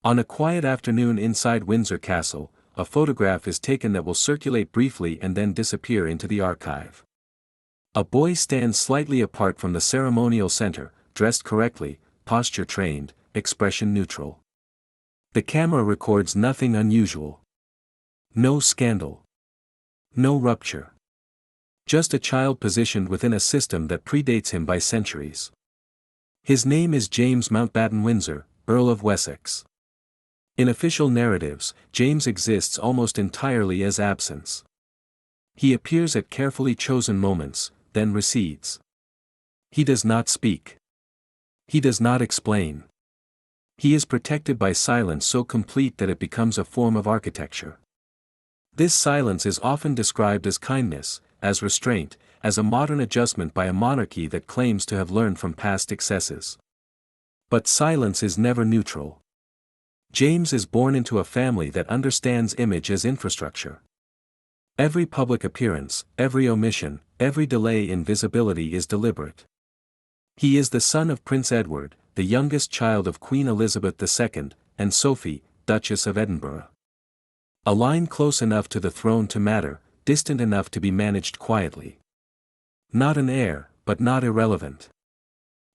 On a quiet afternoon inside Windsor Castle, a photograph is taken that will circulate briefly and then disappear into the archive. A boy stands slightly apart from the ceremonial center, dressed correctly, posture trained, expression neutral. The camera records nothing unusual. No scandal. No rupture. Just a child positioned within a system that predates him by centuries. His name is James Mountbatten-Windsor, Earl of Wessex. In official narratives, James exists almost entirely as absence. He appears at carefully chosen moments, then recedes. He does not speak. He does not explain. He is protected by silence so complete that it becomes a form of architecture. This silence is often described as kindness, as restraint, as a modern adjustment by a monarchy that claims to have learned from past excesses. But silence is never neutral. James is born into a family that understands image as infrastructure. Every public appearance, every omission, every delay in visibility is deliberate. He is the son of Prince Edward, the youngest child of Queen Elizabeth II, and Sophie, Duchess of Edinburgh. A line close enough to the throne to matter, distant enough to be managed quietly. Not an heir, but not irrelevant.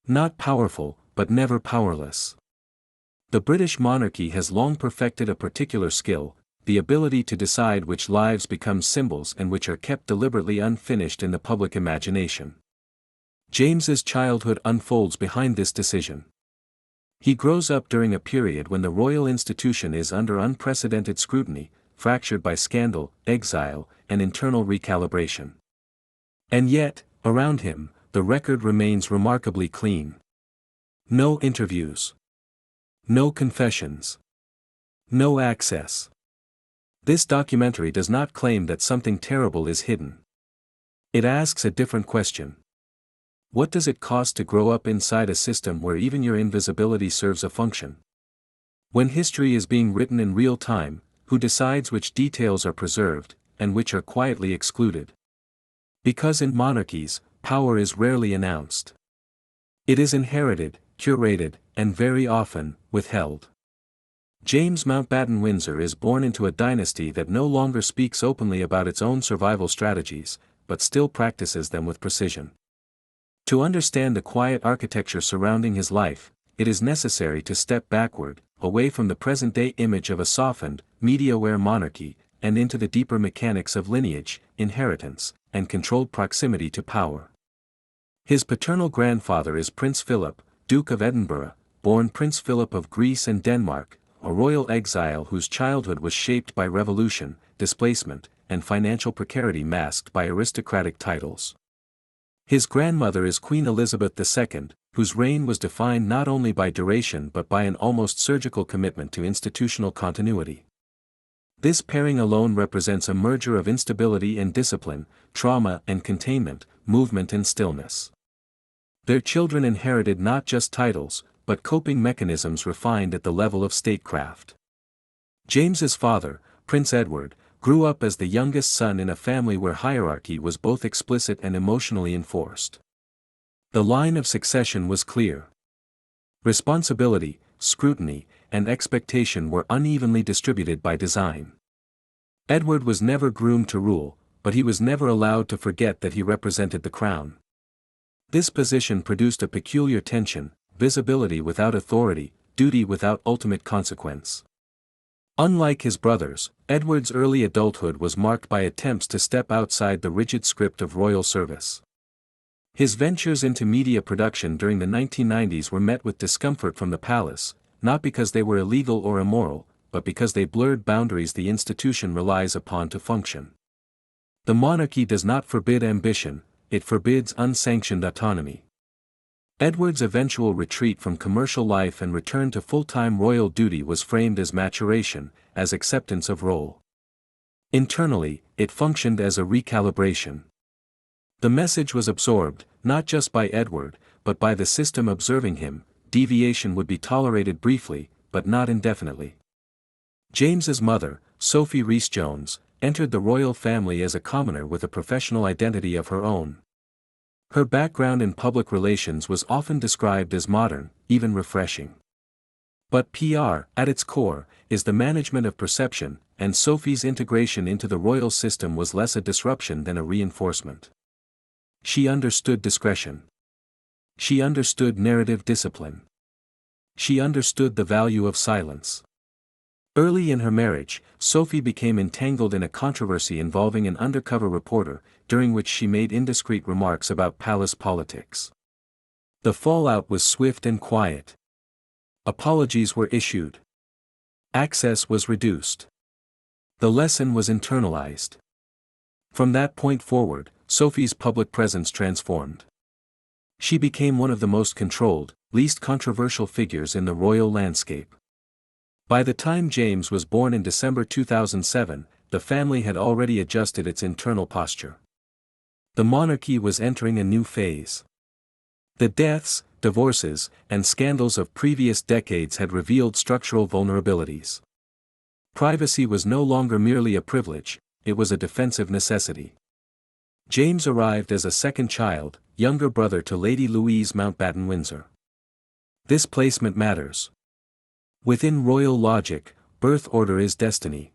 Not powerful, but never powerless. The British monarchy has long perfected a particular skill, the ability to decide which lives become symbols and which are kept deliberately unfinished in the public imagination. James's childhood unfolds behind this decision. He grows up during a period when the royal institution is under unprecedented scrutiny, fractured by scandal, exile, and internal recalibration. And yet, around him, the record remains remarkably clean. No interviews. No confessions. No access. This documentary does not claim that something terrible is hidden. It asks a different question. What does it cost to grow up inside a system where even your invisibility serves a function? When history is being written in real time, who decides which details are preserved, and which are quietly excluded? Because in monarchies, power is rarely announced. It is inherited, curated, and very often, withheld. James Mountbatten-Windsor is born into a dynasty that no longer speaks openly about its own survival strategies, but still practices them with precision. To understand the quiet architecture surrounding his life, it is necessary to step backward, away from the present-day image of a softened, media-aware monarchy, and into the deeper mechanics of lineage, inheritance, and controlled proximity to power. His paternal grandfather is Prince Philip, Duke of Edinburgh, born Prince Philip of Greece and Denmark, a royal exile whose childhood was shaped by revolution, displacement, and financial precarity masked by aristocratic titles. His grandmother is Queen Elizabeth II, whose reign was defined not only by duration but by an almost surgical commitment to institutional continuity. This pairing alone represents a merger of instability and discipline, trauma and containment, movement and stillness. Their children inherited not just titles, but coping mechanisms refined at the level of statecraft. James's father, Prince Edward, grew up as the youngest son in a family where hierarchy was both explicit and emotionally enforced. The line of succession was clear. Responsibility, scrutiny, and expectation were unevenly distributed by design. Edward was never groomed to rule, but he was never allowed to forget that he represented the crown. This position produced a peculiar tension, visibility without authority, duty without ultimate consequence. Unlike his brothers, Edward's early adulthood was marked by attempts to step outside the rigid script of royal service. His ventures into media production during the 1990s were met with discomfort from the palace, not because they were illegal or immoral, but because they blurred boundaries the institution relies upon to function. The monarchy does not forbid ambition, it forbids unsanctioned autonomy. Edward's eventual retreat from commercial life and return to full-time royal duty was framed as maturation, as acceptance of role. Internally, it functioned as a recalibration. The message was absorbed, not just by Edward, but by the system observing him. Deviation would be tolerated briefly, but not indefinitely. James's mother, Sophie Rhys-Jones, entered the royal family as a commoner with a professional identity of her own. Her background in public relations was often described as modern, even refreshing. But PR, at its core, is the management of perception, and Sophie's integration into the royal system was less a disruption than a reinforcement. She understood discretion. She understood narrative discipline. She understood the value of silence. Early in her marriage, Sophie became entangled in a controversy involving an undercover reporter, during which she made indiscreet remarks about palace politics. The fallout was swift and quiet. Apologies were issued. Access was reduced. The lesson was internalized. From that point forward, Sophie's public presence transformed. She became one of the most controlled, least controversial figures in the royal landscape. By the time James was born in December 2007, the family had already adjusted its internal posture. The monarchy was entering a new phase. The deaths, divorces, and scandals of previous decades had revealed structural vulnerabilities. Privacy was no longer merely a privilege, it was a defensive necessity. James arrived as a second child, younger brother to Lady Louise Mountbatten-Windsor. This placement matters. Within royal logic, birth order is destiny.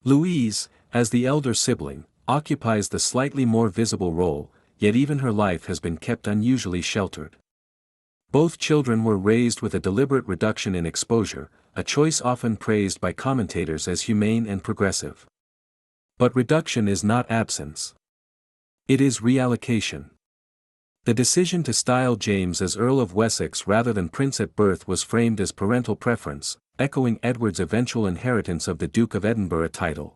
Louise, as the elder sibling, occupies the slightly more visible role, yet even her life has been kept unusually sheltered. Both children were raised with a deliberate reduction in exposure, a choice often praised by commentators as humane and progressive. But reduction is not absence. It is reallocation. The decision to style James as Earl of Wessex rather than Prince at birth was framed as parental preference, echoing Edward's eventual inheritance of the Duke of Edinburgh title.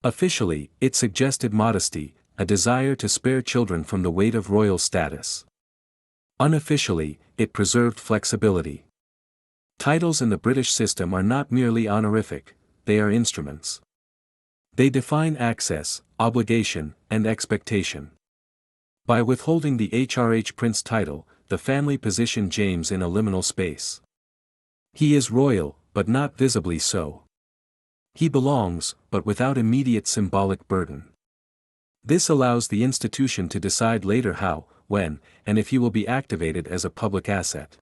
Officially, it suggested modesty, a desire to spare children from the weight of royal status. Unofficially, it preserved flexibility. Titles in the British system are not merely honorific, they are instruments. They define access, obligation, and expectation. By withholding the HRH Prince title, the family positioned James in a liminal space. He is royal, but not visibly so. He belongs, but without immediate symbolic burden. This allows the institution to decide later how, when, and if he will be activated as a public asset.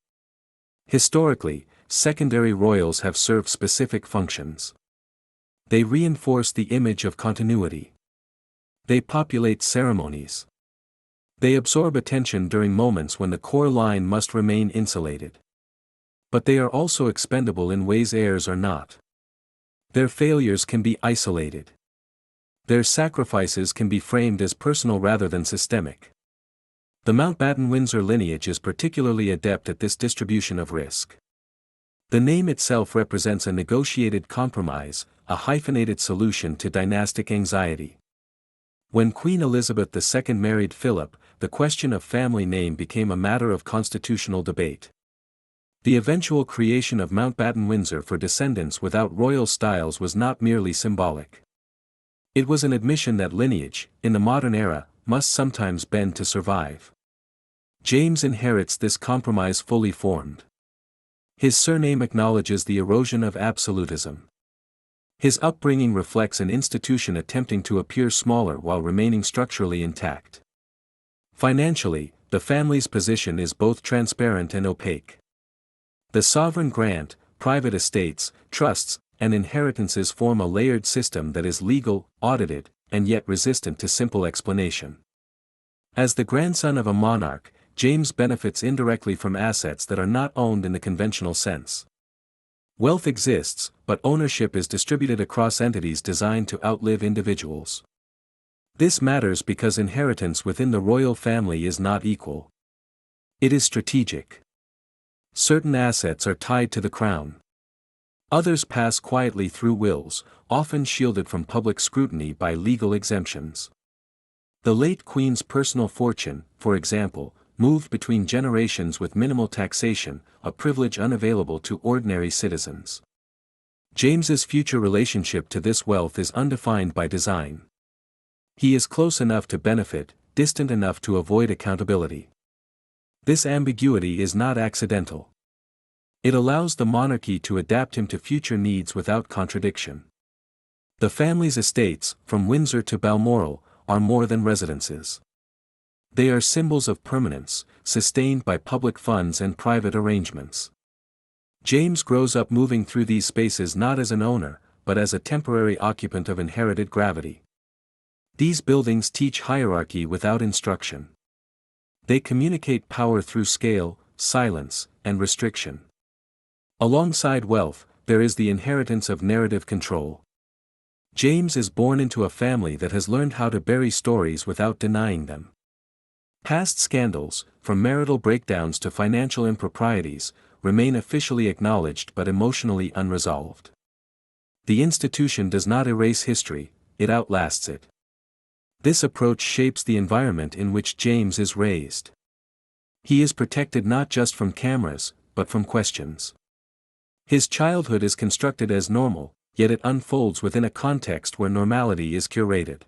Historically, secondary royals have served specific functions. They reinforce the image of continuity. They populate ceremonies. They absorb attention during moments when the core line must remain insulated. But they are also expendable in ways heirs are not. Their failures can be isolated. Their sacrifices can be framed as personal rather than systemic. The Mountbatten-Windsor lineage is particularly adept at this distribution of risk. The name itself represents a negotiated compromise, a hyphenated solution to dynastic anxiety. When Queen Elizabeth II married Philip, the question of family name became a matter of constitutional debate. The eventual creation of Mountbatten-Windsor for descendants without royal styles was not merely symbolic. It was an admission that lineage, in the modern era, must sometimes bend to survive. James inherits this compromise fully formed. His surname acknowledges the erosion of absolutism. His upbringing reflects an institution attempting to appear smaller while remaining structurally intact. Financially, the family's position is both transparent and opaque. The sovereign grant, private estates, trusts, and inheritances form a layered system that is legal, audited, and yet resistant to simple explanation. As the grandson of a monarch, James benefits indirectly from assets that are not owned in the conventional sense. Wealth exists, but ownership is distributed across entities designed to outlive individuals. This matters because inheritance within the royal family is not equal. It is strategic. Certain assets are tied to the crown. Others pass quietly through wills, often shielded from public scrutiny by legal exemptions. The late Queen's personal fortune, for example, moved between generations with minimal taxation, a privilege unavailable to ordinary citizens. James's future relationship to this wealth is undefined by design. He is close enough to benefit, distant enough to avoid accountability. This ambiguity is not accidental. It allows the monarchy to adapt him to future needs without contradiction. The family's estates, from Windsor to Balmoral, are more than residences. They are symbols of permanence, sustained by public funds and private arrangements. James grows up moving through these spaces not as an owner, but as a temporary occupant of inherited gravity. These buildings teach hierarchy without instruction. They communicate power through scale, silence, and restriction. Alongside wealth, there is the inheritance of narrative control. James is born into a family that has learned how to bury stories without denying them. Past scandals, from marital breakdowns to financial improprieties, remain officially acknowledged but emotionally unresolved. The institution does not erase history, it outlasts it. This approach shapes the environment in which James is raised. He is protected not just from cameras, but from questions. His childhood is constructed as normal, yet it unfolds within a context where normality is curated.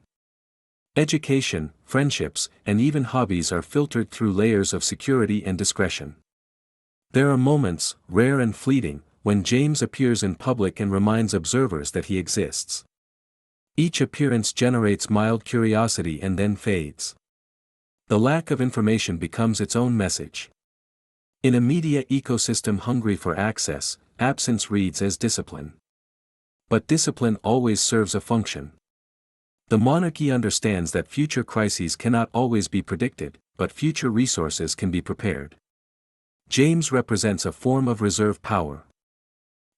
Education, friendships, and even hobbies are filtered through layers of security and discretion. There are moments, rare and fleeting, when James appears in public and reminds observers that he exists. Each appearance generates mild curiosity and then fades. The lack of information becomes its own message. In a media ecosystem hungry for access, absence reads as discipline. But discipline always serves a function. The monarchy understands that future crises cannot always be predicted, but future resources can be prepared. James represents a form of reserve power.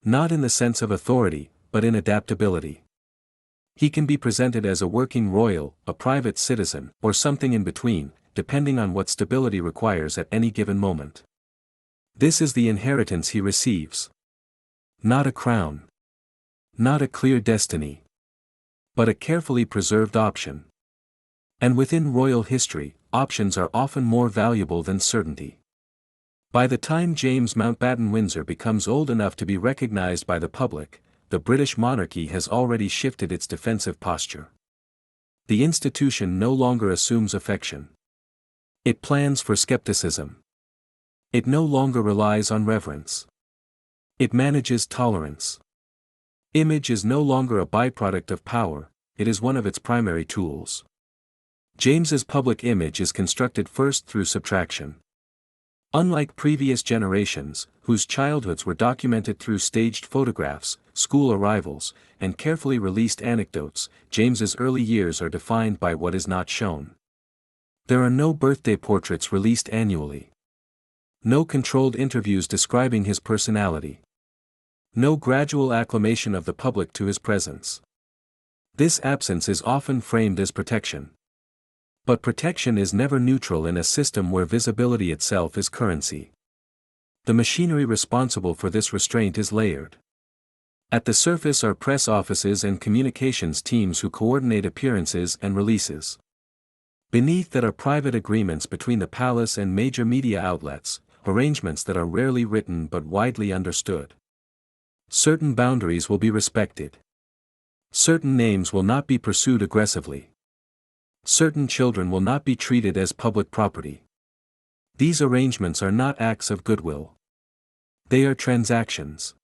Not in the sense of authority, but in adaptability. He can be presented as a working royal, a private citizen, or something in between, depending on what stability requires at any given moment. This is the inheritance he receives. Not a crown. Not a clear destiny. But a carefully preserved option. And within royal history, options are often more valuable than certainty. By the time James Mountbatten-Windsor becomes old enough to be recognized by the public, the British monarchy has already shifted its defensive posture. The institution no longer assumes affection. It plans for skepticism. It no longer relies on reverence. It manages tolerance. Image is no longer a byproduct of power, it is one of its primary tools. James's public image is constructed first through subtraction. Unlike previous generations, whose childhoods were documented through staged photographs, school arrivals, and carefully released anecdotes, James's early years are defined by what is not shown. There are no birthday portraits released annually. No controlled interviews describing his personality. No gradual acclimation of the public to his presence. This absence is often framed as protection. But protection is never neutral in a system where visibility itself is currency. The machinery responsible for this restraint is layered. At the surface are press offices and communications teams who coordinate appearances and releases. Beneath that are private agreements between the palace and major media outlets, arrangements that are rarely written but widely understood. Certain boundaries will be respected. Certain names will not be pursued aggressively. Certain children will not be treated as public property. These arrangements are not acts of goodwill. They are transactions.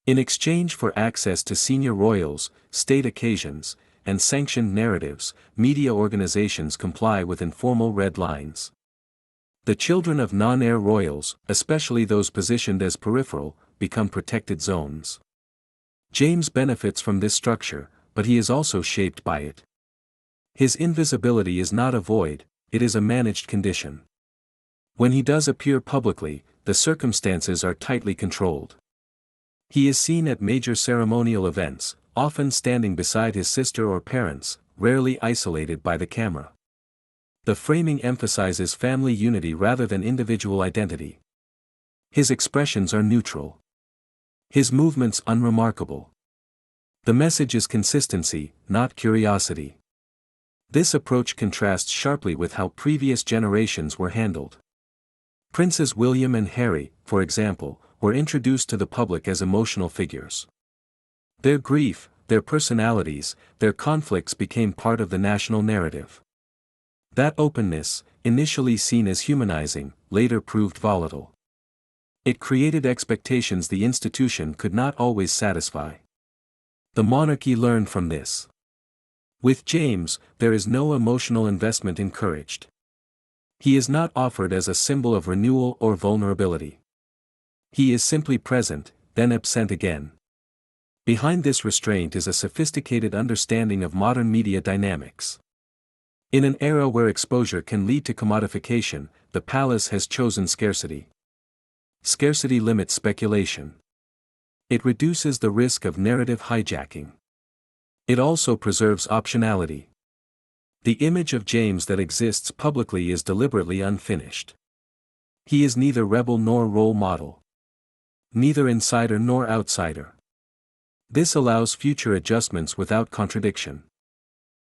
In exchange for access to senior royals, state occasions, and sanctioned narratives, media organizations comply with informal red lines. The children of non-heir royals, especially those positioned as peripheral, become protected zones. James benefits from this structure, but he is also shaped by it. His invisibility is not a void, it is a managed condition. When he does appear publicly, the circumstances are tightly controlled. He is seen at major ceremonial events, often standing beside his sister or parents, rarely isolated by the camera. The framing emphasizes family unity rather than individual identity. His expressions are neutral. His movements unremarkable. The message is consistency, not curiosity. This approach contrasts sharply with how previous generations were handled. Princes William and Harry, for example, were introduced to the public as emotional figures. Their grief, their personalities, their conflicts became part of the national narrative. That openness, initially seen as humanizing, later proved volatile. It created expectations the institution could not always satisfy. The monarchy learned from this. With James, there is no emotional investment encouraged. He is not offered as a symbol of renewal or vulnerability. He is simply present, then absent again. Behind this restraint is a sophisticated understanding of modern media dynamics. In an era where exposure can lead to commodification, the palace has chosen scarcity. Scarcity limits speculation. It reduces the risk of narrative hijacking. It also preserves optionality. The image of James that exists publicly is deliberately unfinished. He is neither rebel nor role model. Neither insider nor outsider. This allows future adjustments without contradiction.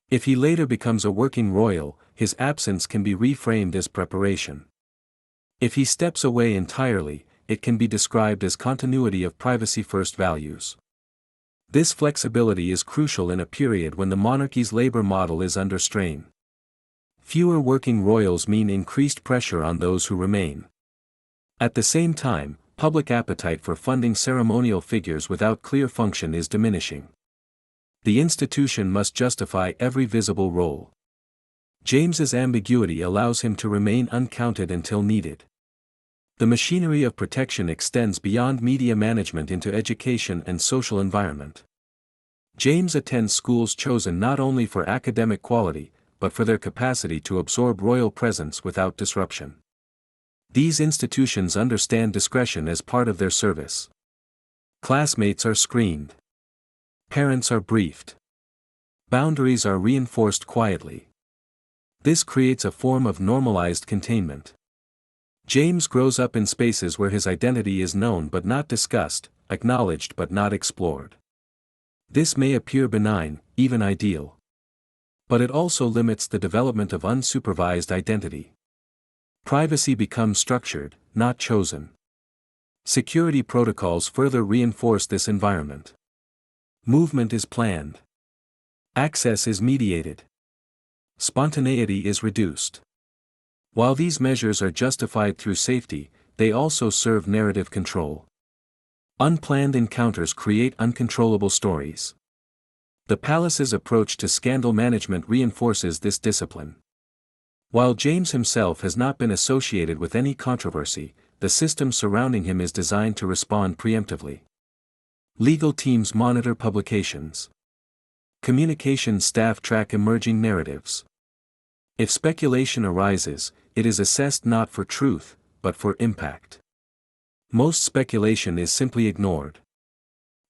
If he later becomes a working royal, his absence can be reframed as preparation. If he steps away entirely, it can be described as continuity of privacy-first values. This flexibility is crucial in a period when the monarchy's labor model is under strain. Fewer working royals mean increased pressure on those who remain. At the same time, public appetite for funding ceremonial figures without clear function is diminishing. The institution must justify every visible role. James's ambiguity allows him to remain uncounted until needed. The machinery of protection extends beyond media management into education and social environment. James attends schools chosen not only for academic quality, but for their capacity to absorb royal presence without disruption. These institutions understand discretion as part of their service. Classmates are screened. Parents are briefed. Boundaries are reinforced quietly. This creates a form of normalized containment. James grows up in spaces where his identity is known but not discussed, acknowledged but not explored. This may appear benign, even ideal. But it also limits the development of unsupervised identity. Privacy becomes structured, not chosen. Security protocols further reinforce this environment. Movement is planned. Access is mediated. Spontaneity is reduced. While these measures are justified through safety, they also serve narrative control. Unplanned encounters create uncontrollable stories. The palace's approach to scandal management reinforces this discipline. While James himself has not been associated with any controversy, the system surrounding him is designed to respond preemptively. Legal teams monitor publications. Communications staff track emerging narratives. If speculation arises, it is assessed not for truth, but for impact. Most speculation is simply ignored.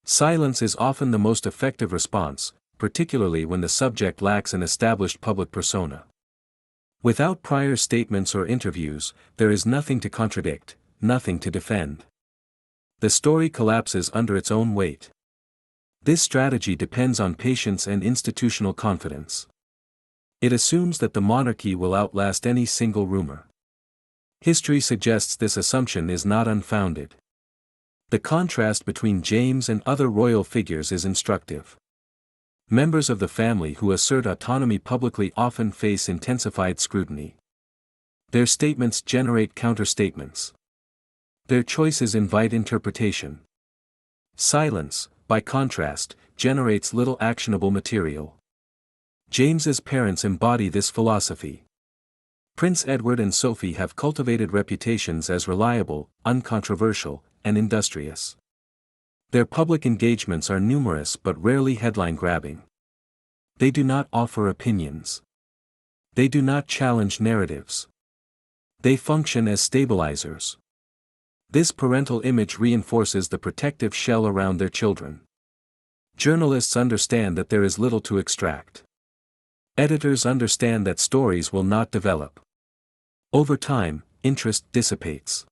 Silence is often the most effective response, particularly when the subject lacks an established public persona. Without prior statements or interviews, there is nothing to contradict, nothing to defend. The story collapses under its own weight. This strategy depends on patience and institutional confidence. It assumes that the monarchy will outlast any single rumor. History suggests this assumption is not unfounded. The contrast between James and other royal figures is instructive. Members of the family who assert autonomy publicly often face intensified scrutiny. Their statements generate counter-statements. Their choices invite interpretation. Silence, by contrast, generates little actionable material. James's parents embody this philosophy. Prince Edward and Sophie have cultivated reputations as reliable, uncontroversial, and industrious. Their public engagements are numerous but rarely headline-grabbing. They do not offer opinions. They do not challenge narratives. They function as stabilizers. This parental image reinforces the protective shell around their children. Journalists understand that there is little to extract. Editors understand that stories will not develop. Over time, interest dissipates.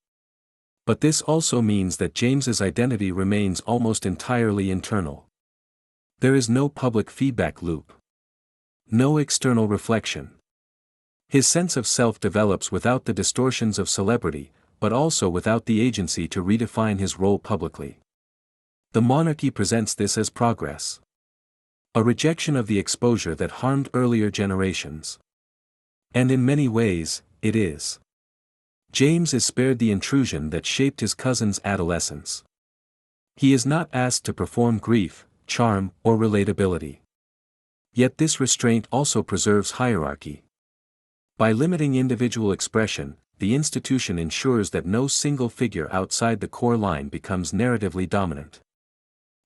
But this also means that James's identity remains almost entirely internal. There is no public feedback loop. No external reflection. His sense of self develops without the distortions of celebrity, but also without the agency to redefine his role publicly. The monarchy presents this as progress. A rejection of the exposure that harmed earlier generations. And in many ways, it is. James is spared the intrusion that shaped his cousin's adolescence. He is not asked to perform grief, charm, or relatability. Yet this restraint also preserves hierarchy. By limiting individual expression, the institution ensures that no single figure outside the core line becomes narratively dominant.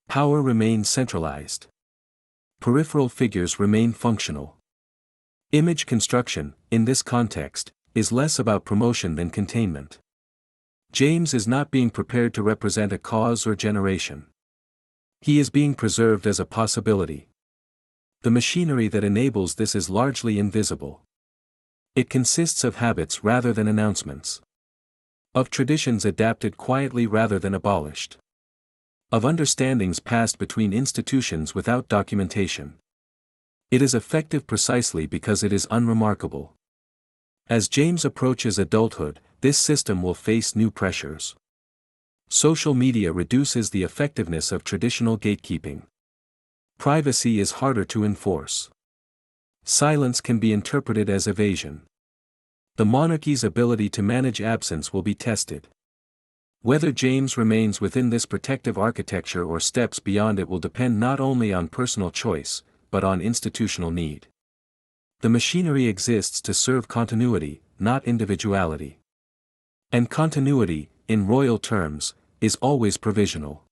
Power remains centralized. Peripheral figures remain functional. Image construction, in this context, is less about promotion than containment. James is not being prepared to represent a cause or generation. He is being preserved as a possibility. The machinery that enables this is largely invisible. It consists of habits rather than announcements. Of traditions adapted quietly rather than abolished. Of understandings passed between institutions without documentation. It is effective precisely because it is unremarkable. As James approaches adulthood, this system will face new pressures. Social media reduces the effectiveness of traditional gatekeeping. Privacy is harder to enforce. Silence can be interpreted as evasion. The monarchy's ability to manage absence will be tested. Whether James remains within this protective architecture or steps beyond it will depend not only on personal choice, but on institutional need. The machinery exists to serve continuity, not individuality. And continuity, in royal terms, is always provisional.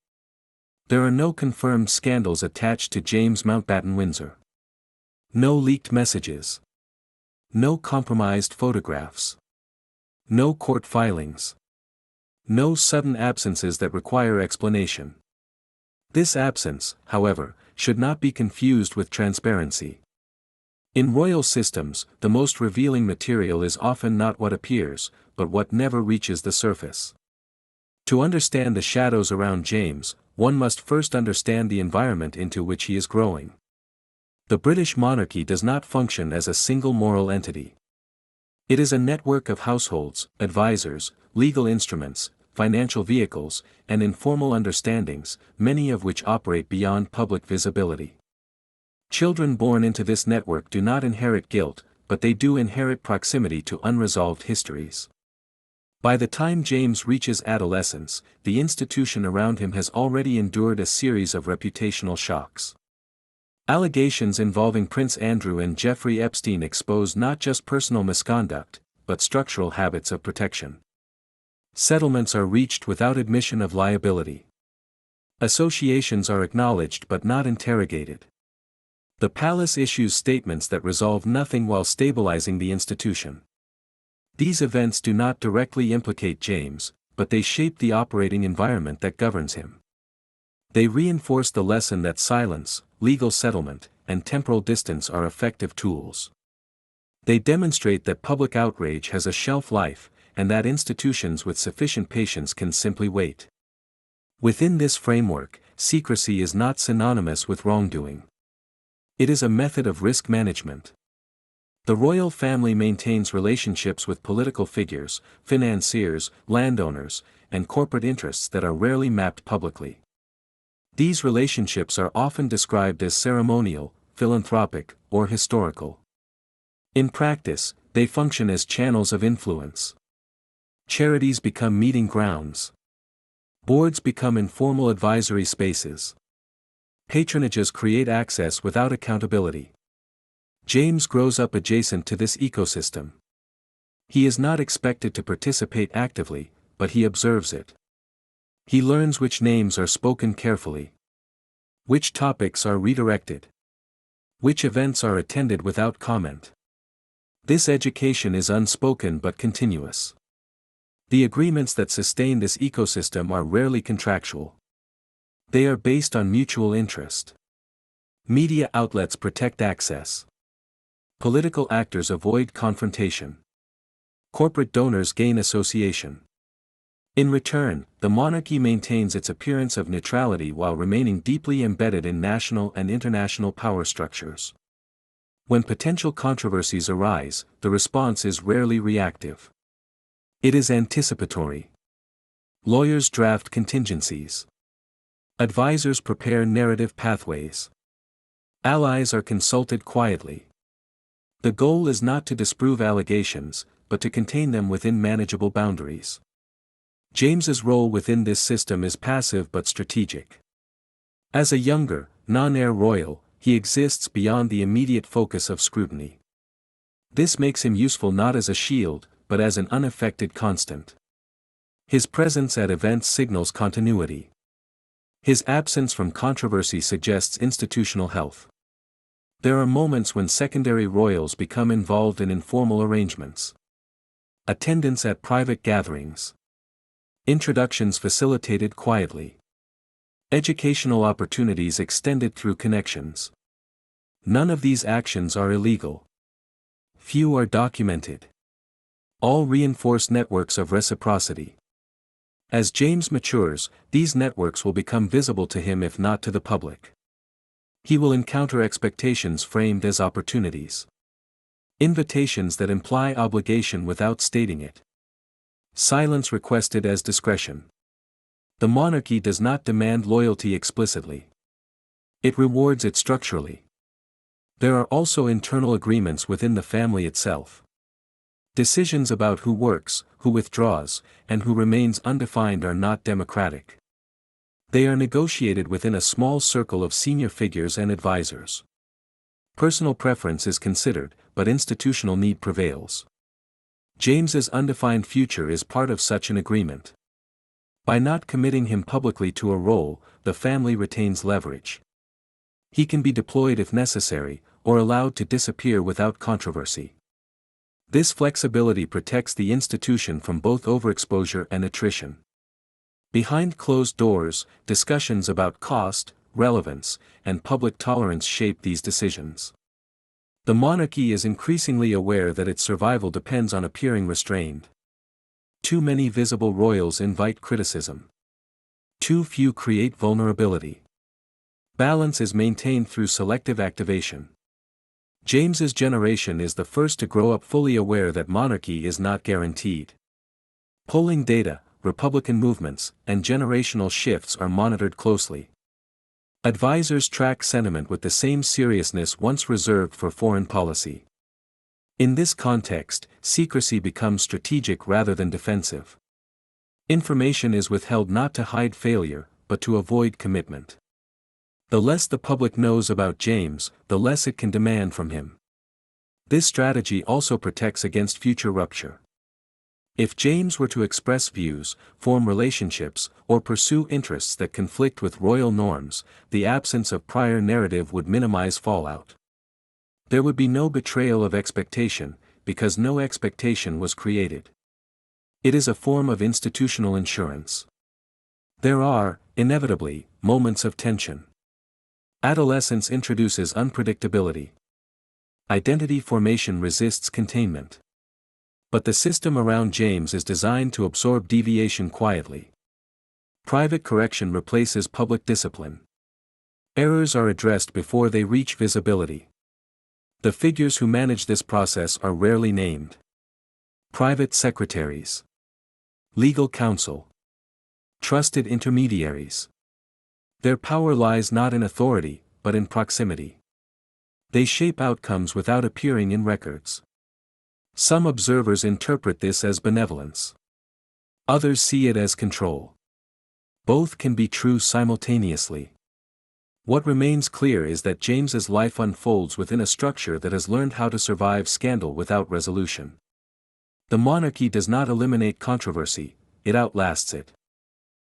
There are no confirmed scandals attached to James Mountbatten-Windsor. No leaked messages. No compromised photographs. No court filings. No sudden absences that require explanation. This absence, however, should not be confused with transparency. In royal systems, the most revealing material is often not what appears, but what never reaches the surface. To understand the shadows around James, one must first understand the environment into which he is growing. The British monarchy does not function as a single moral entity. It is a network of households, advisors, legal instruments, financial vehicles, and informal understandings, many of which operate beyond public visibility. Children born into this network do not inherit guilt, but they do inherit proximity to unresolved histories. By the time James reaches adolescence, the institution around him has already endured a series of reputational shocks. Allegations involving Prince Andrew and Jeffrey Epstein expose not just personal misconduct, but structural habits of protection. Settlements are reached without admission of liability. Associations are acknowledged but not interrogated. The palace issues statements that resolve nothing while stabilizing the institution. These events do not directly implicate James, but they shape the operating environment that governs him. They reinforce the lesson that silence, legal settlement, and temporal distance are effective tools. They demonstrate that public outrage has a shelf life, and that institutions with sufficient patience can simply wait. Within this framework, secrecy is not synonymous with wrongdoing. It is a method of risk management. The royal family maintains relationships with political figures, financiers, landowners, and corporate interests that are rarely mapped publicly. These relationships are often described as ceremonial, philanthropic, or historical. In practice, they function as channels of influence. Charities become meeting grounds. Boards become informal advisory spaces. Patronages create access without accountability. James grows up adjacent to this ecosystem. He is not expected to participate actively, but he observes it. He learns which names are spoken carefully. Which topics are redirected. Which events are attended without comment. This education is unspoken but continuous. The agreements that sustain this ecosystem are rarely contractual. They are based on mutual interest. Media outlets protect access. Political actors avoid confrontation. Corporate donors gain association. In return, the monarchy maintains its appearance of neutrality while remaining deeply embedded in national and international power structures. When potential controversies arise, the response is rarely reactive. It is anticipatory. Lawyers draft contingencies. Advisors prepare narrative pathways. Allies are consulted quietly. The goal is not to disprove allegations, but to contain them within manageable boundaries. James's role within this system is passive but strategic. As a younger, non-heir royal, he exists beyond the immediate focus of scrutiny. This makes him useful not as a shield, but as an unaffected constant. His presence at events signals continuity. His absence from controversy suggests institutional health. There are moments when secondary royals become involved in informal arrangements. Attendance at private gatherings. Introductions facilitated quietly. Educational opportunities extended through connections. None of these actions are illegal. Few are documented. All reinforce networks of reciprocity. As James matures, these networks will become visible to him if not to the public. He will encounter expectations framed as opportunities. Invitations that imply obligation without stating it. Silence requested as discretion. The monarchy does not demand loyalty explicitly. It rewards it structurally. There are also internal agreements within the family itself. Decisions about who works, who withdraws, and who remains undefined are not democratic. They are negotiated within a small circle of senior figures and advisors. Personal preference is considered, but institutional need prevails. James's undefined future is part of such an agreement. By not committing him publicly to a role, the family retains leverage. He can be deployed if necessary, or allowed to disappear without controversy. This flexibility protects the institution from both overexposure and attrition. Behind closed doors, discussions about cost, relevance, and public tolerance shape these decisions. The monarchy is increasingly aware that its survival depends on appearing restrained. Too many visible royals invite criticism. Too few create vulnerability. Balance is maintained through selective activation. James's generation is the first to grow up fully aware that monarchy is not guaranteed. Polling data, Republican movements, and generational shifts are monitored closely. Advisors track sentiment with the same seriousness once reserved for foreign policy. In this context, secrecy becomes strategic rather than defensive. Information is withheld not to hide failure, but to avoid commitment. The less the public knows about James, the less it can demand from him. This strategy also protects against future rupture. If James were to express views, form relationships, or pursue interests that conflict with royal norms, the absence of prior narrative would minimize fallout. There would be no betrayal of expectation, because no expectation was created. It is a form of institutional insurance. There are, inevitably, moments of tension. Adolescence introduces unpredictability. Identity formation resists containment. But the system around James is designed to absorb deviation quietly. Private correction replaces public discipline. Errors are addressed before they reach visibility. The figures who manage this process are rarely named. Private secretaries. Legal counsel. Trusted intermediaries. Their power lies not in authority, but in proximity. They shape outcomes without appearing in records. Some observers interpret this as benevolence. Others see it as control. Both can be true simultaneously. What remains clear is that James's life unfolds within a structure that has learned how to survive scandal without resolution. The monarchy does not eliminate controversy, it outlasts it.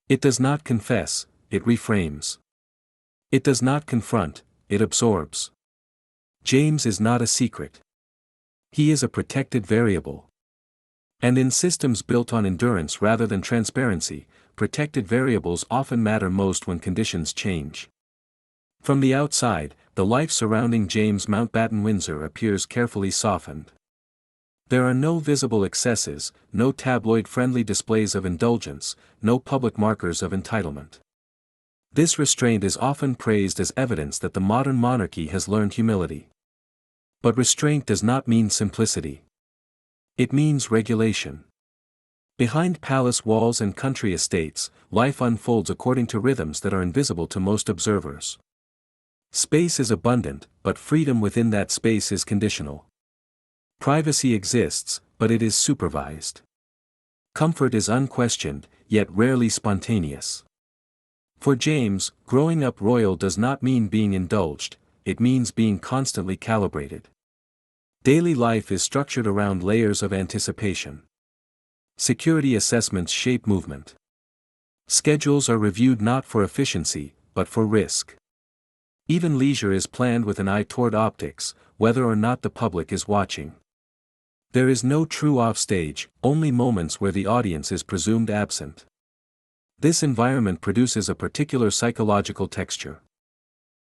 It does not confess, it reframes. It does not confront, it absorbs. James is not a secret. He is a protected variable. And in systems built on endurance rather than transparency, protected variables often matter most when conditions change. From the outside, the life surrounding James Mountbatten-Windsor appears carefully softened. There are no visible excesses, no tabloid-friendly displays of indulgence, no public markers of entitlement. This restraint is often praised as evidence that the modern monarchy has learned humility. But restraint does not mean simplicity. It means regulation. Behind palace walls and country estates, life unfolds according to rhythms that are invisible to most observers. Space is abundant, but freedom within that space is conditional. Privacy exists, but it is supervised. Comfort is unquestioned, yet rarely spontaneous. For James, growing up royal does not mean being indulged, it means being constantly calibrated. Daily life is structured around layers of anticipation. Security assessments shape movement. Schedules are reviewed not for efficiency, but for risk. Even leisure is planned with an eye toward optics, whether or not the public is watching. There is no true offstage, only moments where the audience is presumed absent. This environment produces a particular psychological texture.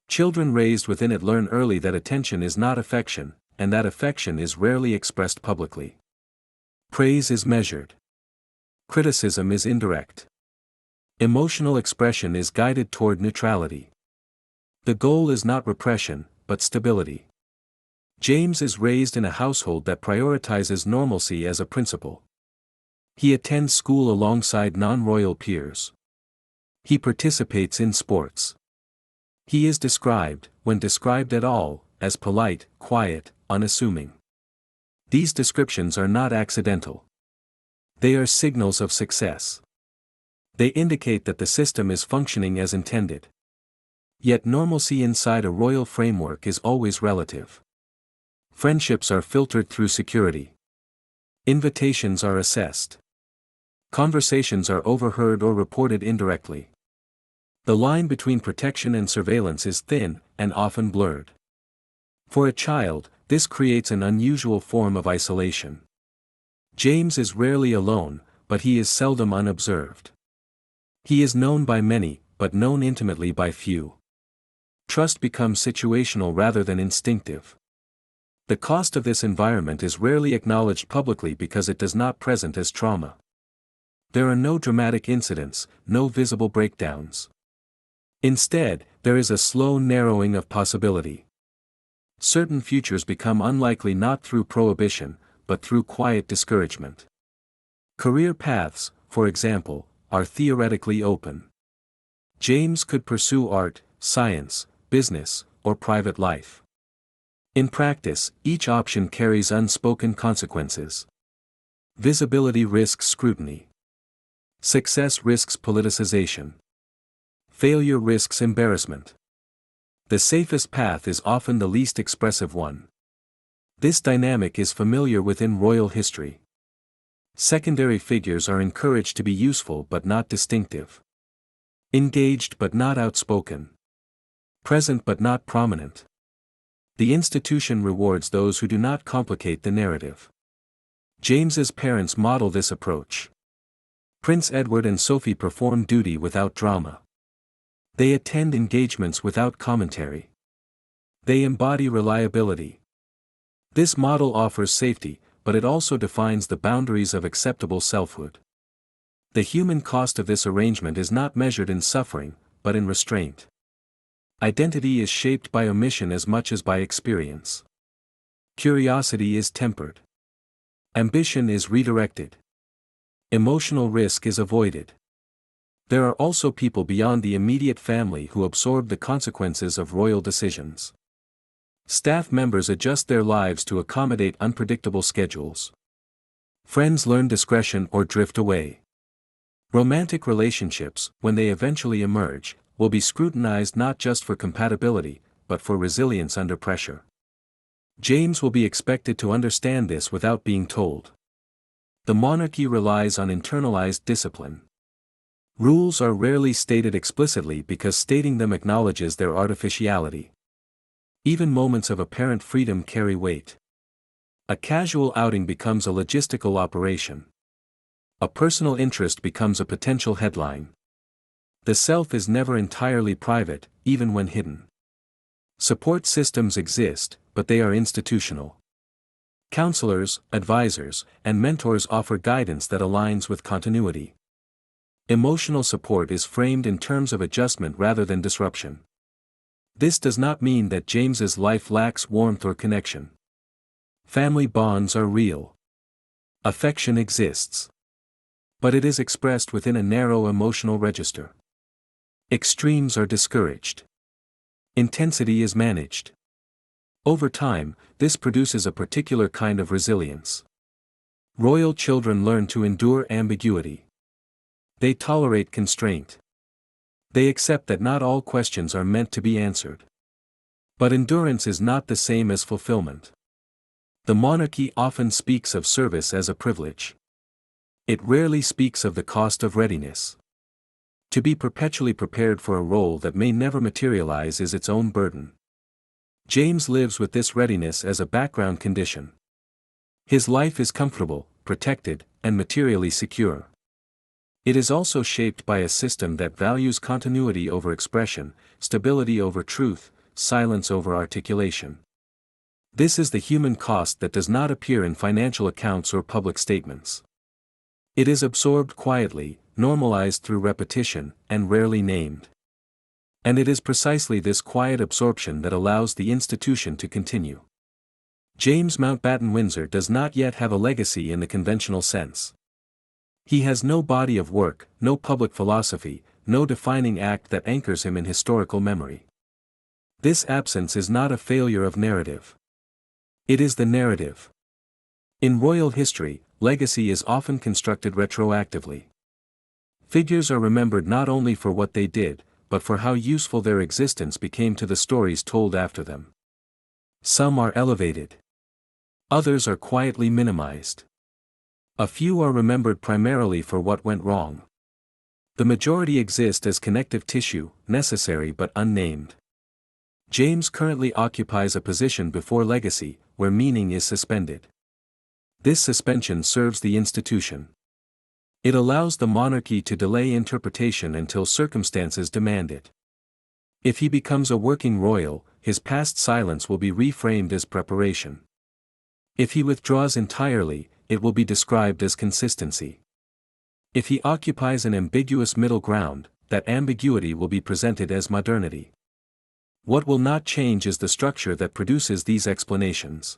Children raised within it learn early that attention is not affection, and that affection is rarely expressed publicly. Praise is measured. Criticism is indirect. Emotional expression is guided toward neutrality. The goal is not repression, but stability. James is raised in a household that prioritizes normalcy as a principle. He attends school alongside non-royal peers. He participates in sports. He is described, when described at all, as polite, quiet, unassuming. These descriptions are not accidental. They are signals of success. They indicate that the system is functioning as intended. Yet normalcy inside a royal framework is always relative. Friendships are filtered through security. Invitations are assessed. Conversations are overheard or reported indirectly. The line between protection and surveillance is thin, and often blurred. For a child, this creates an unusual form of isolation. James is rarely alone, but he is seldom unobserved. He is known by many, but known intimately by few. Trust becomes situational rather than instinctive. The cost of this environment is rarely acknowledged publicly because it does not present as trauma. There are no dramatic incidents, no visible breakdowns. Instead, there is a slow narrowing of possibility. Certain futures become unlikely not through prohibition, but through quiet discouragement. Career paths, for example, are theoretically open. James could pursue art, science, business, or private life. In practice, each option carries unspoken consequences. Visibility risks scrutiny. Success risks politicization. Failure risks embarrassment. The safest path is often the least expressive one. This dynamic is familiar within royal history. Secondary figures are encouraged to be useful but not distinctive. Engaged but not outspoken. Present but not prominent. The institution rewards those who do not complicate the narrative. James's parents model this approach. Prince Edward and Sophie perform duty without drama. They attend engagements without commentary. They embody reliability. This model offers safety, but it also defines the boundaries of acceptable selfhood. The human cost of this arrangement is not measured in suffering, but in restraint. Identity is shaped by omission as much as by experience. Curiosity is tempered. Ambition is redirected. Emotional risk is avoided. There are also people beyond the immediate family who absorb the consequences of royal decisions. Staff members adjust their lives to accommodate unpredictable schedules. Friends learn discretion or drift away. Romantic relationships, when they eventually emerge, will be scrutinized not just for compatibility, but for resilience under pressure. James will be expected to understand this without being told. The monarchy relies on internalized discipline. Rules are rarely stated explicitly because stating them acknowledges their artificiality. Even moments of apparent freedom carry weight. A casual outing becomes a logistical operation. A personal interest becomes a potential headline. The self is never entirely private, even when hidden. Support systems exist, but they are institutional. Counselors, advisors, and mentors offer guidance that aligns with continuity. Emotional support is framed in terms of adjustment rather than disruption. This does not mean that James's life lacks warmth or connection. Family bonds are real. Affection exists. But it is expressed within a narrow emotional register. Extremes are discouraged. Intensity is managed. Over time, this produces a particular kind of resilience. Royal children learn to endure ambiguity. They tolerate constraint. They accept that not all questions are meant to be answered. But endurance is not the same as fulfillment. The monarchy often speaks of service as a privilege. It rarely speaks of the cost of readiness. To be perpetually prepared for a role that may never materialize is its own burden. James lives with this readiness as a background condition. His life is comfortable, protected, and materially secure. It is also shaped by a system that values continuity over expression, stability over truth, silence over articulation. This is the human cost that does not appear in financial accounts or public statements. It is absorbed quietly, normalized through repetition, and rarely named. And it is precisely this quiet absorption that allows the institution to continue. James Mountbatten-Windsor does not yet have a legacy in the conventional sense. He has no body of work, no public philosophy, no defining act that anchors him in historical memory. This absence is not a failure of narrative. It is the narrative. In royal history, legacy is often constructed retroactively. Figures are remembered not only for what they did, but for how useful their existence became to the stories told after them. Some are elevated. Others are quietly minimized. A few are remembered primarily for what went wrong. The majority exist as connective tissue, necessary but unnamed. James currently occupies a position before legacy, where meaning is suspended. This suspension serves the institution. It allows the monarchy to delay interpretation until circumstances demand it. If he becomes a working royal, his past silence will be reframed as preparation. If he withdraws entirely, it will be described as consistency. If he occupies an ambiguous middle ground, that ambiguity will be presented as modernity. What will not change is the structure that produces these explanations.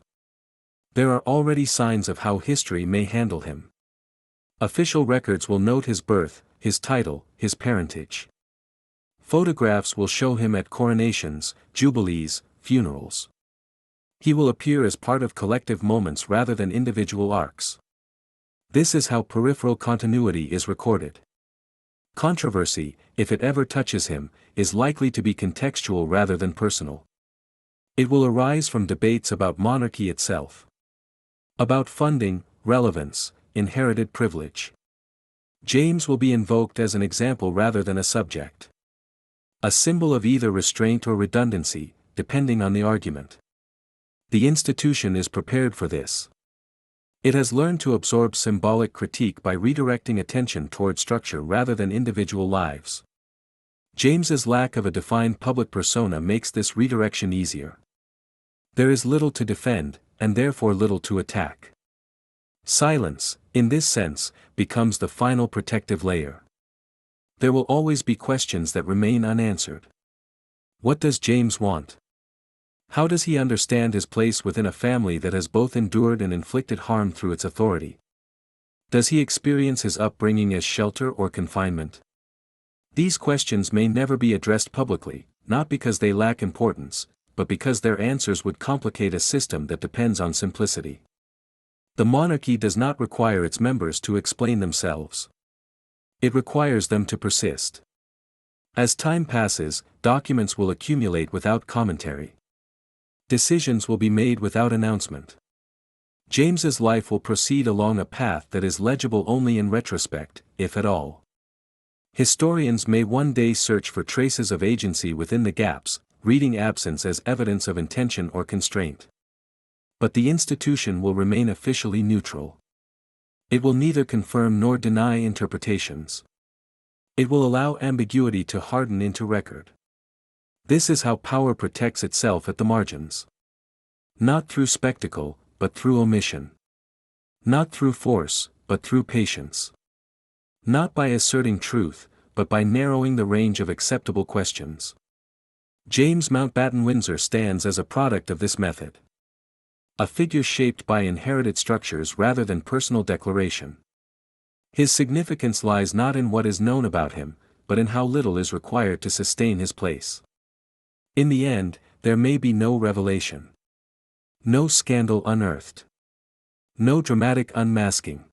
There are already signs of how history may handle him. Official records will note his birth, his title, his parentage. Photographs will show him at coronations, jubilees, funerals. He will appear as part of collective moments rather than individual arcs. This is how peripheral continuity is recorded. Controversy, if it ever touches him, is likely to be contextual rather than personal. It will arise from debates about monarchy itself. About funding, relevance, inherited privilege. James will be invoked as an example rather than a subject. A symbol of either restraint or redundancy, depending on the argument. The institution is prepared for this. It has learned to absorb symbolic critique by redirecting attention toward structure rather than individual lives. James's lack of a defined public persona makes this redirection easier. There is little to defend, and therefore little to attack. Silence, in this sense, becomes the final protective layer. There will always be questions that remain unanswered. What does James want? How does he understand his place within a family that has both endured and inflicted harm through its authority? Does he experience his upbringing as shelter or confinement? These questions may never be addressed publicly, not because they lack importance, but because their answers would complicate a system that depends on simplicity. The monarchy does not require its members to explain themselves. It requires them to persist. As time passes, documents will accumulate without commentary. Decisions will be made without announcement. James's life will proceed along a path that is legible only in retrospect, if at all. Historians may one day search for traces of agency within the gaps, reading absence as evidence of intention or constraint. But the institution will remain officially neutral. It will neither confirm nor deny interpretations. It will allow ambiguity to harden into record. This is how power protects itself at the margins. Not through spectacle, but through omission. Not through force, but through patience. Not by asserting truth, but by narrowing the range of acceptable questions. James Mountbatten-Windsor stands as a product of this method. A figure shaped by inherited structures rather than personal declaration. His significance lies not in what is known about him, but in how little is required to sustain his place. In the end, there may be no revelation. No scandal unearthed. No dramatic unmasking.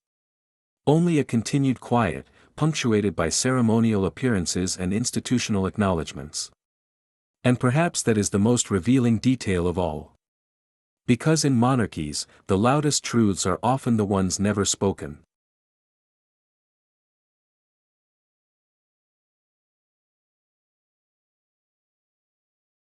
Only a continued quiet, punctuated by ceremonial appearances and institutional acknowledgments. And perhaps that is the most revealing detail of all. Because in monarchies, the loudest truths are often the ones never spoken.